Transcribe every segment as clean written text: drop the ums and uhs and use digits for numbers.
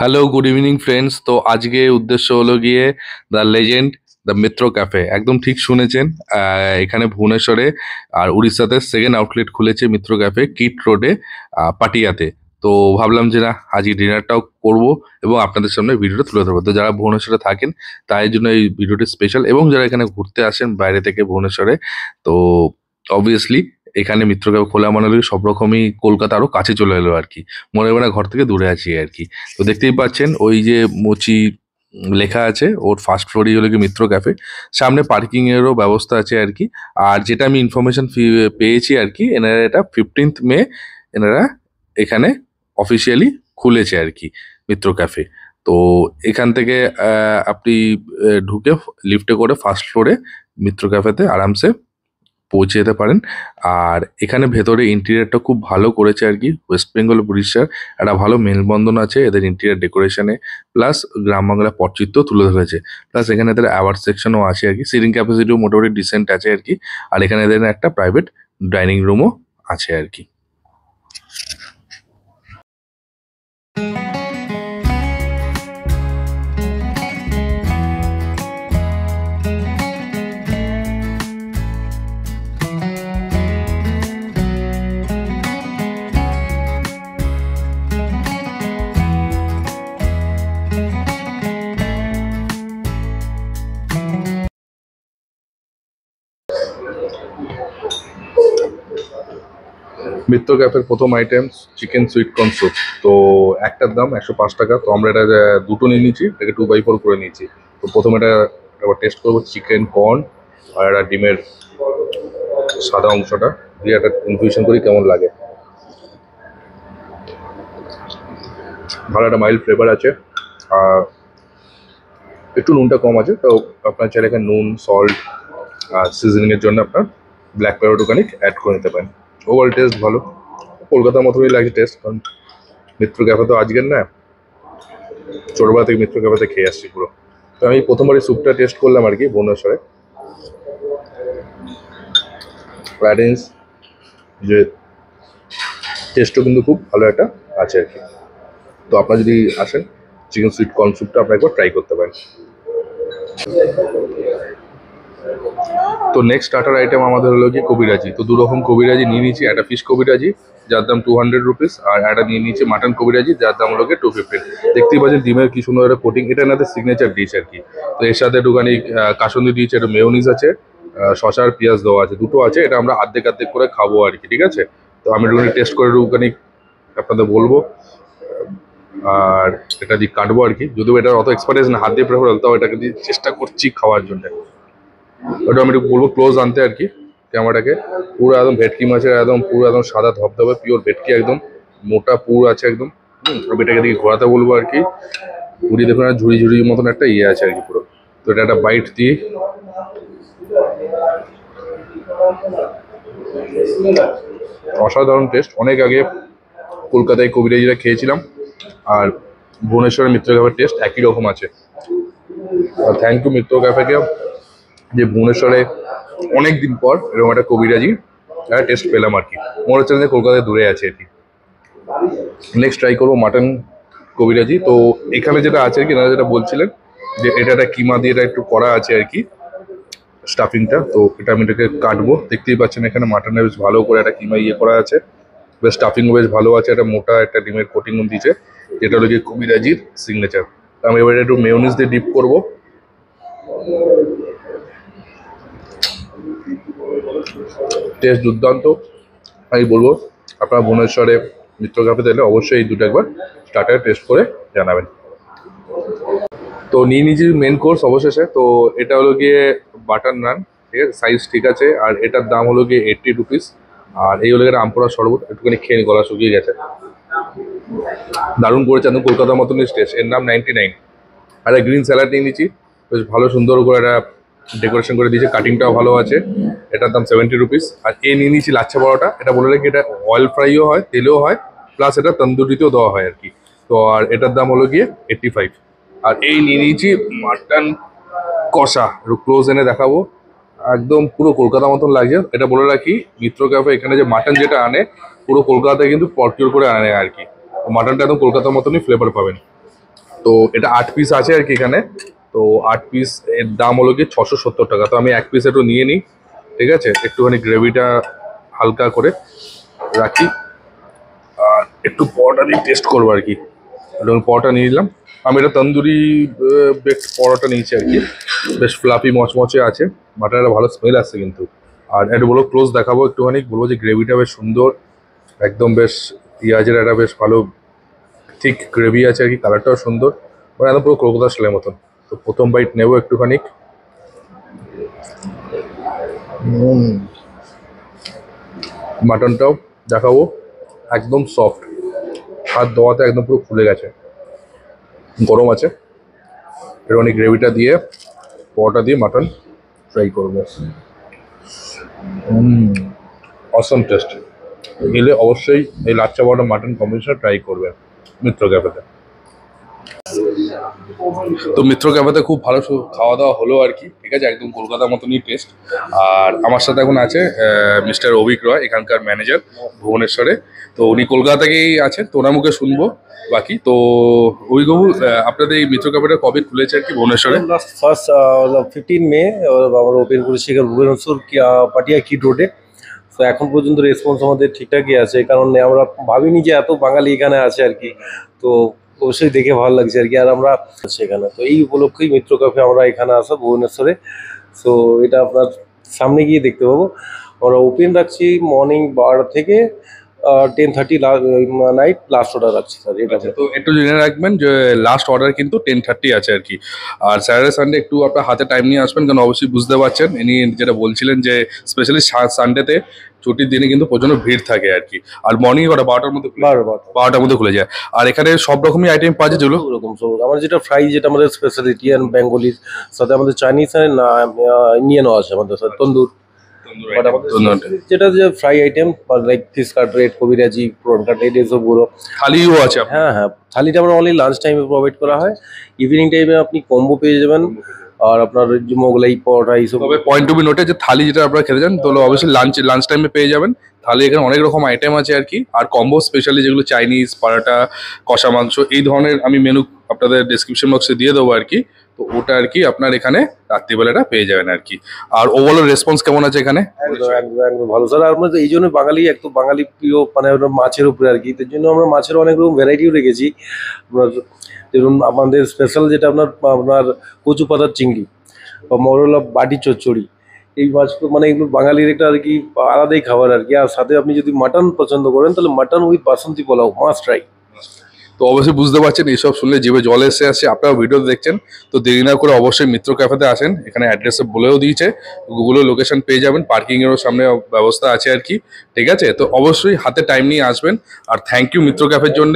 Hello, good evening friends. তো আজকে উদ্দেশ্য হলো গিয়ে the legend the Mitra cafe. একদম ঠিক শুনেছেন। এখানে ভুবনেশ্বরে আর উড়িষ্যাতে সেকেন্ড আউটলেট খুলেছে মিত্র ক্যাফে, কিট রোডে, পাটিয়াতে। তো ভাবলাম যে না, আজকে ডিনারটাও করব এবং আপনাদের সামনে ভিডিওটা তুলে ধরবো। তো যারা ভুবনেশ্বরে থাকেন তাই জন্য এই ভিডিওটি স্পেশাল, এবং যারা এখানে ঘুরতে আসেন বাইরে থেকে ভুবনেশ্বরে, তো অবভিয়াসলি এখানে মিত্র ক্যাফে খোলা মানে হলো সব রকমই কলকাতা আরও কাছে চলে এলো আর কি। মনে হয় না ঘর থেকে দূরে আছি আর কি। তো দেখতেই পাচ্ছেন ওই যে মোচি লেখা আছে, ওর ফার্স্ট ফ্লোরই হলো কি মিত্র ক্যাফে। সামনে পার্কিং এরও ব্যবস্থা আছে আর কি। আর যেটা আমি ইনফরমেশন পেয়েছি আর কি, এনারা এটা 15th মে এনারা এখানে অফিসিয়ালি খুলেছে আর কি মিত্র ক্যাফে। তো এখান থেকে আপনি ঢুকে লিফটে করে ফার্স্ট ফ্লোরে মিত্র ক্যাফেতে আরামসে পৌঁছে যেতে পারেন। আর এখানে ভেতরে ইন্টেরিয়রটা খুব ভালো করেছে আর কি। ওয়েস্ট বেঙ্গল উড়িষ্যার একটা ভালো মেলবন্ধন আছে এদের ইন্টেরিয়র ডেকোরেশনে, প্লাস গ্রাম বাংলা পটচিত্র তুলে ধরেছে। প্লাস এখানে এদের অ্যাওয়ার্ড সেকশনও আছে আর কি। সিটিং ক্যাপাসিটিও মোটামুটি ডিসেন্ট আছে আর কি। আর এখানে এদের একটা প্রাইভেট ডাইনিং রুমও আছে আর কি। মিত্র ক্যাফের প্রথম item chicken sweet corn soup. তো একটার দাম 105 টাকা। তো আমরা এটা দুটো নিয়ে নিয়েছি, এটাকে 2x4 করে নিয়েছি। তো প্রথমে এটা একবার টেস্ট করবো চিকেন কর্ন আর একটা ডিমের সাদা অংশটা দিয়ে একটা ইনফিউশন করি কেমন লাগে। ভালো একটা মাইল্ড ফ্লেভার আছে, আর একটু নুনটা কম আছে। তো আপনার চাইলে এখানে নুন, সল্ট আর সিজনিংয়ের জন্য আপনার ব্ল্যাক পেপার একটুখানি অ্যাড করে নিতে পারেন। ওভারঅল টেস্ট ভালো, কলকাতার মতনই লাগে টেস্ট। কারণ মিত্র ক্যাফে তো আজকের না, ছোটবেলা থেকে মিত্র ক্যাফেতে খেয়ে আসছি পুরো। তো আমি প্রথমবার এই স্যুপটা টেস্ট করলাম আর কি ভুবনেশ্বরে। প্যারেন্স যে টেস্টও কিন্তু খুব ভালো একটা আছে আর কি। তো আপনারা যদি আসেন, চিকেন সুইট কর্ন স্যুপটা আপনারা একবার ট্রাই করতে পারেন। তো নেক্সট স্টার্টার আইটেম আমাদের হলো কি কবিরাজি। তো দুরকম কবিরাজি নিয়ে নিয়েছি। একটা ফিশ কবিরাজি যার দাম 200 রুপিস, আর একটা নিয়ে নিয়েছি মাটন কবিরাজি যার দাম হলো 250। দেখতেই পাচ্ছেন ডিমের কি সুন্দর একটা কোটিং, এটা এনাদের সিগনেচার ডিশ আর কি। তো এর সাথে একটুখানি কাসুন্দি দিয়েছে, একটু মেয়োনিজ আছে, শসা আর পেঁয়াজ দেওয়া আছে, দুটো আছে। এটা আমরা আর্ধেক আর্ধেক করে খাবো আর কি, ঠিক আছে। তো আমি একটুখানি টেস্ট করে একটুখানি আপনাদের বলবো, আর এটা দিয়ে কাটবো আর কি। যদিও এটার অত এক্সপার্টাইজ না, হাত দিয়ে প্রেফার, তাও এটাকে দিয়ে চেষ্টা করছি খাওয়ার জন্য। ওটা আমি একটু বলবো ক্লোজ আনতে আর কি ক্যামেরাটাকে। পুরো একদম ভেটকি মাছের একদম পুরো একদম সাদা ধবধবে পিওর ভেটকি, একদম মোটা পুরো আছে একদম। আমি এটাকে দিকে ঘোরাতে বলবো আর কি। পুরি দেখুন ঝুড়ি ঝুড়ির মতন একটা ইয়ে আছে আর কি পুরো। তো এটা একটা বাইট দিয়ে অসাধারণ টেস্ট। অনেক আগে কলকাতায় কবিরাজিরা খেয়েছিলাম, আর ভুবনেশ্বরের মিত্র ক্যাফের টেস্ট একই রকম আছে। আর থ্যাংক ইউ মিত্র ক্যাফেকে, যে ভুবনেশ্বরে অনেক দিন পর এরকম একটা কবিরাজি টেস্ট পেলাম আর কি। মনে হচ্ছে যে কলকাতায় দূরে আছে আর কি। নেক্সট ট্রাই করবো মাটন কবিরাজি। তো এখানে যেটা আছে আর কি, না যেটা বলছিলেন যে এটা একটা কিমা দিয়ে এটা একটু করা আছে আর কি স্টাফিংটা। তো এটা আমি এটাকে কাটবো। দেখতেই পাচ্ছেন এখানে মাটনে বেশ ভালো করে একটা কিমা ইয়ে করা আছে, বেশ স্টাফিংও বেশ ভালো আছে, একটা মোটা একটা ডিমের কোটিংও দিয়েছে, যেটা হলো গিয়ে কবিরাজির সিগনেচার। আমি এবার একটু মেয়োনিজ দিয়ে ডিপ করবো। টেস্ট দুর্দান্ত। আমি বলবো আপনারা ভুবনেশ্বরে মিত্র ক্যাফেতে এলে অবশ্যই এই দুটো একবার স্টার্টার টেস্ট করে জানাবেন। তো নিয়ে নিয়েছি মেন কোর্স অবশেষে। তো এটা হলো গিয়ে বাটার নান, ঠিক আছে, সাইজ ঠিক আছে। আর এটার দাম হলো গিয়ে 80 রুপিস। আর এই হলো গিয়ে আমপোড়া শরবত, একটুখানি খেয়ে গলা শুকিয়ে গেছে। দারুণ করেছে, একদম কলকাতার মতনই টেস্ট। এর নাম 99। আর একটা গ্রিন স্যালাড নিয়ে নিচ্ছি, বেশ ভালো সুন্দর করে একটা ডেকোরেশন করে দিয়েছে, কাটিংটাও ভালো আছে। এটার দাম 70 রুপিস। আর এ নিয়ে নিয়েছি লাচ্ছা পরোটা। এটা বলে রাখি এটা অয়েল ফ্রাইও হয়, তেলেও হয়, প্লাস এটা তন্দুরিতেও দেওয়া হয় আর কি। তো আর এটার দাম হলো গিয়ে 85। আর এই নিয়ে নিয়েছি মাটন কষা, একটু ক্লোজ এনে দেখাবো, একদম পুরো কলকাতার মতন লাগছে। এটা বলে রাখি মিত্র ক্যাফে এখানে যে মাটন যেটা আনে পুরো কলকাতায় কিন্তু প্রকিউর করে আনে আর কি। মাটনটা একদম কলকাতার মতনই ফ্লেভার পাবেন। তো এটা 8 পিস আছে আর কি এখানে। তো 8 পিস এর দাম হলো কি 670 টাকা। তো আমি 1 পিস একটু নিয়ে নিই, ঠিক আছে, একটুখানি গ্রেভিটা হালকা করে রাখি আর একটু পরোটা দিয়ে টেস্ট করবো আর কি। পরোটা নিয়ে নিলাম, আমি এটা তন্দুরি বেকড পরোটা নিয়েছি আর কি। বেশ ফ্লাফি মচমচে আছে, মাটনের ভালো স্মেল আসছে কিন্তু। আর একটু বলো ক্লোজ দেখাবো একটুখানি, বলবো যে গ্রেভিটা বেশ সুন্দর, একদম বেশ পেঁয়াজের একটা বেশ ভালো ঠিক গ্রেভি আছে আর কি, কালারটাও সুন্দর, মানে একদম পুরো কলকাতা স্টাইলের মতন। তো প্রথম বাইট নেবো একটুখানি। মাটনটাও দেখাবো, একদম সফট, হাত দেওয়াতে একদম পুরো ফুলে গেছে, গরম আছে। এর অনেক গ্রেভিটা দিয়ে পরোটা দিয়ে মাটন ফ্রাই করবো। অসম টেস্ট। গেলে অবশ্যই এই lachha paratha mutton combination try করবে মিত্র ক্যাফেতে। তো মিত্র ক্যাফেতে খুব ভালো খাওয়া দাওয়া হলো আর কি, ঠিক আছে, একদম কলকাতার মতনই টেস্ট। আর আমার সাথে এখন আছে মিস্টার অভিক রয়, এখানকার ম্যানেজার ভুবনেশ্বরে। তো উনি কলকাতা থেকেই আছেন, তো ওনার মুখে শুনবো বাকি। তো অভিকবাবু, আপনাদের এই মিত্র ক্যাফেটা কবে খুলেছে আর কি ভুবনেশ্বরে? লাস্ট ফার্স্ট 15 মে আমরা ওপেন করেছি এখানে ভুবনেশ্বর পাটিয়া কিট রোডে। তো এখন পর্যন্ত রেসপন্স আমাদের ঠিকঠাকই আছে, কারণ আমরা ভাবিনি যে এত বাঙালি এখানে আছে আর কি। তো অবশ্যই দেখে ভালো লাগছে আর কি। আর আমরা সেখানে তো এই উপলক্ষেই মিত্র ক্যাফে আমরা এখানে আসা ভুবনেশ্বরে। সো এটা আপনার সামনে গিয়ে দেখতে পাবো। আমরা ওপেন রাখছি মর্নিং 12 থেকে 10:30 নাইট লাস্ট অর্ডার রাখছি স্যার। এটা তো একটু জেনে রাখবেন যে লাস্ট অর্ডার কিন্তু 10:30 আছে আর কি। আর স্যাটারডে সানডে একটু আপনার হাতে টাইম নিয়ে আসবেন, কারণ অবশ্যই বুঝতে পারছেন ইনি যেটা বলছিলেন যে স্পেশালি সানডেতে ছুটির দিনে কিন্তু প্রচন্ড ভিড় থাকে আর কি। আর মর্নিং কটা 12টার মধ্যে 12টার মধ্যে খুলে যায়। আর এখানে সব রকমই আইটেম পাওয়া যায় যেগুলো ওরকম সব আমার যেটা ফ্রাই, যেটা আমাদের স্পেশালিটি অ্যান্ড বেঙ্গলির সাথে আমাদের চাইনিজ অ্যান্ড ইন্ডিয়ানও আছে আমাদের সাথে তন্দুর। But আমাদের যেটা যে fry item like fish cutlet, কবিরাজি, প্রন কাটলেট, এসবগুলো। থালিও আছে আপনার? হ্যাঁ হ্যাঁ, থালিটা আমরা অনলি লাঞ্চ টাইমে প্রোভাইড করা হয়। ইভিনিং টাইমে আপনি কম্বো পেয়ে যাবেন। আর আপনার যে মোগলাই পরোটা এইসব। তবে পয়েন্ট টু বি নোটে যে থালি যেটা আপনারা খেতে চান, তাহলে অবশ্যই লাঞ্চ টাইমে পেয়ে যাবেন। থালি এখানে অনেক রকম আইটেম আছে আর কি। আর কম্বো স্পেশালি যেগুলো চাইনিজ, পরাটা, কষা মাংস, এই ধরনের আমি মেনু আপনাদের ডিসক্রিপশন বক্সে দিয়ে দেবো আর কি। তো ওটা আর কি আপনার এখানে রাত্রিবেলাটা পেয়ে যাবেন আর কি। আর ওভারঅল রেসপন্স কেমন আছে এখানে? একদম ভালো স্যার। আমরা এই জন্য বাঙালি, একটু বাঙালি প্রিয়, মানে মাছের উপরে আর কি। তার জন্য আমরা মাছের অনেক রকম ভ্যারাইটিও রেখেছি। আপনার যেরকম আমাদের স্পেশাল যেটা আপনার আপনার কচু পাতার চিংড়ি বা মরলা বাটি চচ্চড়ি, এই মাছগুলো মানে এগুলো বাঙালির একটা আর কি আলাদাই খাবার আর কি। আর সাথে আপনি যদি মাটন পছন্দ করেন তাহলে mutton with Basanti pulao must try. তো অবশ্যই বুঝতে পারছেন এইসব শুনলে জিভে জল এসে আসছে। আপনারা ভিডিও দেখছেন তো দেরি না করে অবশ্যই মিত্র ক্যাফেতে আসেন। এখানে অ্যাড্রেসে বলেও দিয়েছে, গুগলের লোকেশন পেয়ে যাবেন, পার্কিং এরও সামনে ব্যবস্থা আছে আর কি, ঠিক আছে। তো অবশ্যই হাতে টাইম নিয়ে আসবেন। আর থ্যাংক ইউ মিত্র ক্যাফের জন্য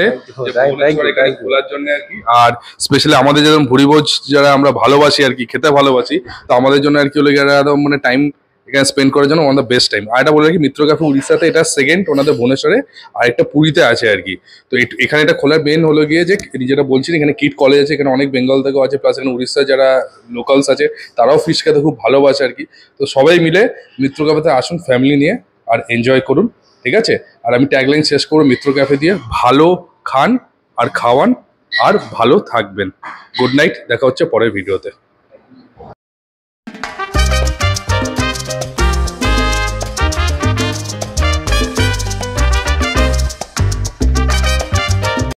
খোলার জন্য আর কি। আর স্পেশালি আমাদের যেরকম ভুরিভোজ যারা আমরা ভালোবাসি আর কি, খেতে ভালোবাসি, তো আমাদের জন্য আর কি হলো একদম মানে টাইম এখানে স্পেন্ড করার জন্য ওয়ান দ্য বেস্ট টাইম। আর এটা বলে রাখি, মিত্র ক্যাফে উড়িষ্যাতে এটা সেকেন্ড, ওনাদের ভুবনেশ্বরে আর একটা পুরীতে আছে আর কি। তো এখানে এটা খোলার মেন হলো গিয়ে যে যেটা বলছিলেন, এখানে কিট কলেজ আছে, এখানে অনেক বেঙ্গল থেকেও আছে, প্লাস এখানে উড়িষ্যার যারা লোকালস আছে তারাও ফিশ খেতে খুব ভালোবাসে আর কি। তো সবাই মিলে মিত্র ক্যাফেতে আসুন ফ্যামিলি নিয়ে আর এনজয় করুন, ঠিক আছে। আর আমি ট্যাগলাইন শেষ করবো মিত্র ক্যাফে দিয়ে, ভালো খান আর খাওয়ান আর ভালো থাকবেন। গুড নাইট, দেখা হচ্ছে পরের ভিডিওতে।